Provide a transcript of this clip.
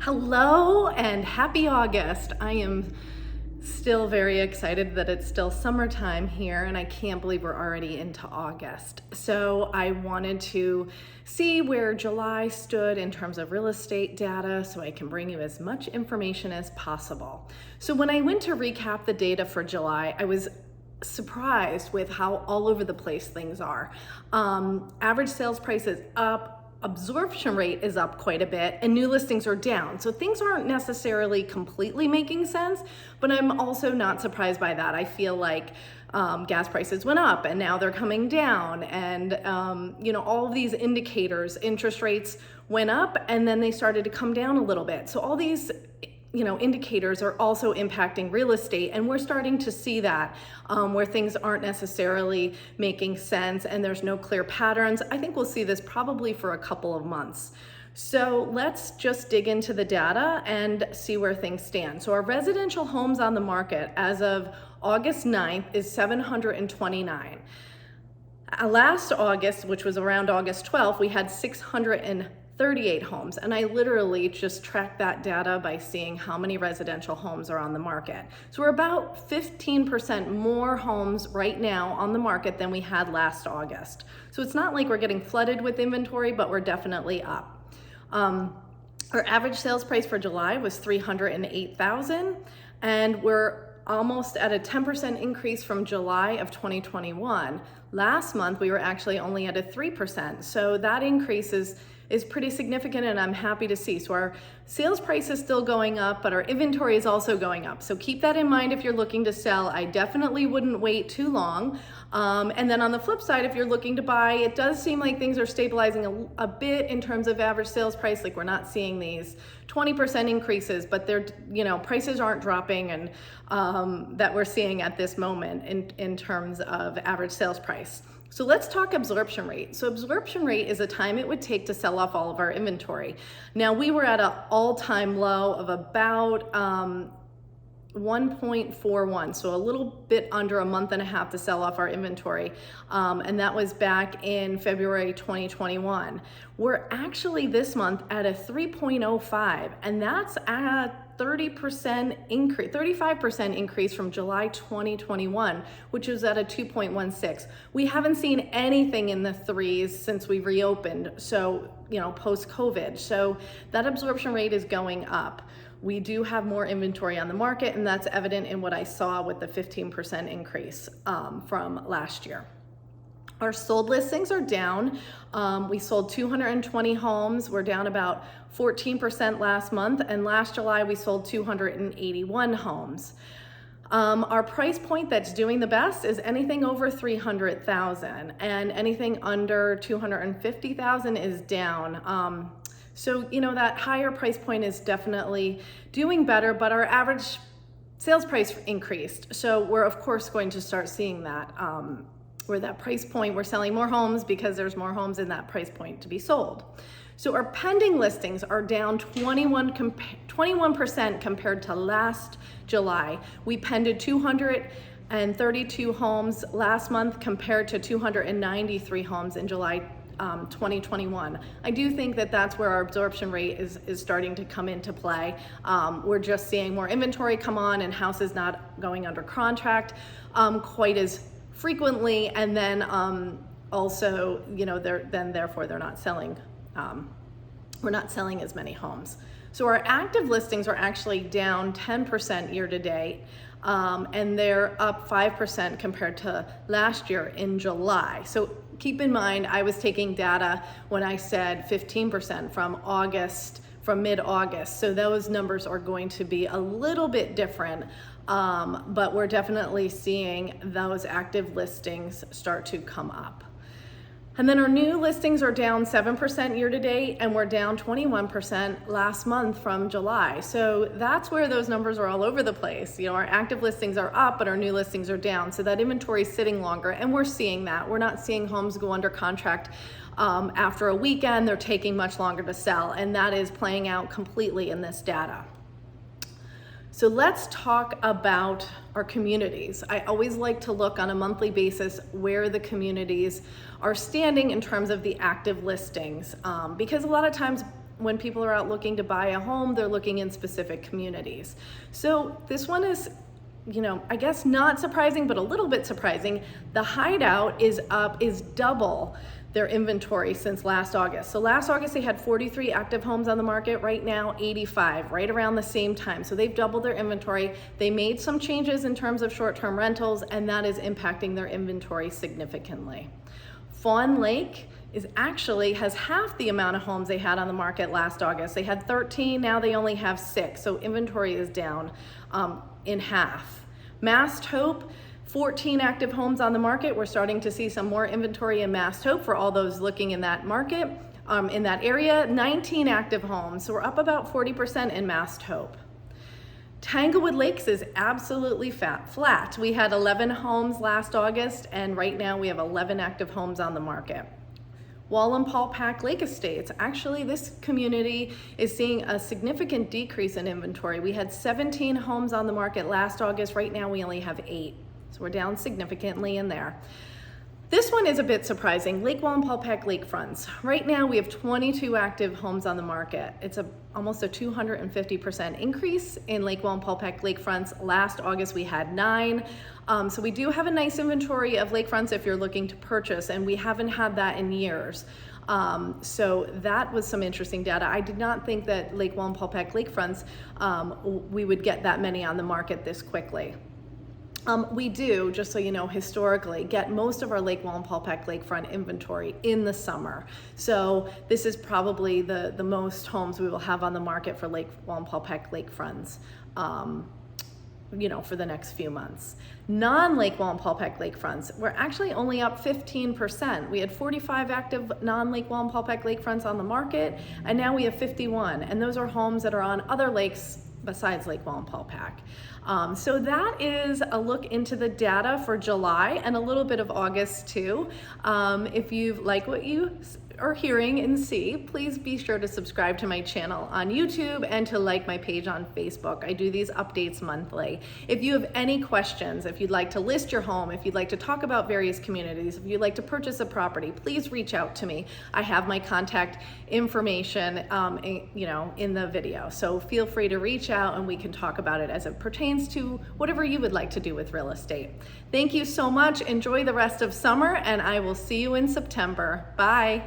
Hello and happy August. I am still very excited that it's still summertime here and I can't believe we're already into August. So I wanted to see where July stood in terms of real estate data so I can bring you as much information as possible. So when I went to recap the data for July, I was surprised with how all over the place things are. Average sales price is up, absorption rate is up quite a bit, and new listings are down. So things aren't necessarily completely making sense, but I'm also not surprised by that. I feel like gas prices went up and now they're coming down, and all of these indicators, interest rates went up and then they started to come down a little bit. So all these indicators are also impacting real estate, and we're starting to see that where things aren't necessarily making sense and there's no clear patterns. I think we'll see this probably for a couple of months. So let's just dig into the data and see where things stand. So our residential homes on the market as of August 9th is 729. Last August, which was around August 12th, we had 638 homes, and I literally just tracked that data by seeing how many residential homes are on the market. So we're about 15% more homes right now on the market than we had last August. So it's not like we're getting flooded with inventory, but we're definitely up. Our average sales price for July was $308,000, and we're almost at a 10% increase from July of 2021. Last month, we were actually only at a 3%. So that increase is pretty significant, and I'm happy to see. So our sales price is still going up, but our inventory is also going up. So keep that in mind if you're looking to sell. I definitely wouldn't wait too long. And then on the flip side, if you're looking to buy, it does seem like things are stabilizing a bit in terms of average sales price. Like, we're not seeing these 20% increases, but they're, prices aren't dropping, and that we're seeing at this moment in terms of average sales price. So let's talk absorption rate. So absorption rate is the time it would take to sell off all of our inventory. Now, we were at an all-time low of about 1.41, so a little bit under a month and a half to sell off our inventory, and that was back in February 2021. We're actually this month at a 3.05, and that's a 35% increase from July 2021, which was at a 2.16. We haven't seen anything in the threes since we reopened, so post-COVID. So that absorption rate is going up. We do have more inventory on the market, and that's evident in what I saw with the 15% increase from last year. Our sold listings are down. We sold 220 homes. We're down about 14% last month, and last July we sold 281 homes. Our price point that's doing the best is anything over 300,000, and anything under 250,000 is down. So that higher price point is definitely doing better, but our average sales price increased. So we're of course going to start seeing that. Where that price point, we're selling more homes because there's more homes in that price point to be sold. So our pending listings are down 21% compared to last July. We pended 232 homes last month compared to 293 homes in July 2021. I do think that that's where our absorption rate is starting to come into play. We're just seeing more inventory come on and houses not going under contract quite as frequently, and then also therefore they're not selling. We're not selling as many homes. So our active listings are actually down 10% year to date, and they're up 5% compared to last year in July. So keep in mind, I was taking data when I said 15% from mid-August. So those numbers are going to be a little bit different, but we're definitely seeing those active listings start to come up. And then our new listings are down 7% year to date, and we're down 21% last month from July. So that's where those numbers are all over the place. Our active listings are up, but our new listings are down. So that inventory is sitting longer, and we're seeing that. We're not seeing homes go under contract after a weekend. They're taking much longer to sell, and that is playing out completely in this data. So let's talk about our communities. I always like to look on a monthly basis where the communities are standing in terms of the active listings, because a lot of times when people are out looking to buy a home, they're looking in specific communities. So this one is, I guess not surprising, but a little bit surprising. The Hideout is double their inventory since last August. So last August they had 43 active homes on the market, right now 85, right around the same time. So they've doubled their inventory. They made some changes in terms of short-term rentals, and that is impacting their inventory significantly. Fawn Lake has half the amount of homes they had on the market last August. They had 13, now they only have 6. So inventory is down in half. Mast Hope, 14 active homes on the market. We're starting to see some more inventory in Mast Hope for all those looking in that market, in that area. 19 active homes, so we're up about 40% in Mast Hope. Tanglewood Lakes is absolutely flat. We had 11 homes last August, and right now we have 11 active homes on the market. Wallenpaupack Lake Estates, actually this community is seeing a significant decrease in inventory. We had 17 homes on the market last August. Right now we only have 8. So we're down significantly in there. This one is a bit surprising. Lake Wallenpaupack lakefronts. Right now we have 22 active homes on the market. It's almost a 250% increase in Lake Wallenpaupack lakefronts. Last August we had 9. So we do have a nice inventory of lakefronts if you're looking to purchase, and we haven't had that in years. So that was some interesting data. I did not think that Lake Wallenpaupack lakefronts, we would get that many on the market this quickly. We do, just so you know, historically get most of our Lake Wallenpaupack lakefront inventory in the summer. So this is probably the most homes we will have on the market for Lake Wallenpaupack lakefronts, for the next few months. Non-Lake Wallenpaupack lakefronts, we're actually only up 15%. We had 45 active non-Lake Wallenpaupack lakefronts on the market, and now we have 51. And those are homes that are on other lakes besides Lake Wallenpaupack. So that is a look into the data for July and a little bit of August too. If you like what you are hearing and see, please be sure to subscribe to my channel on YouTube and to like my page on Facebook. I do these updates monthly. If you have any questions, if you'd like to list your home, if you'd like to talk about various communities, if you'd like to purchase a property, please reach out to me. I have my contact information in the video. So feel free to reach out and we can talk about it as it pertains to whatever you would like to do with real estate. Thank you so much. Enjoy the rest of summer, and I will see you in September. Bye.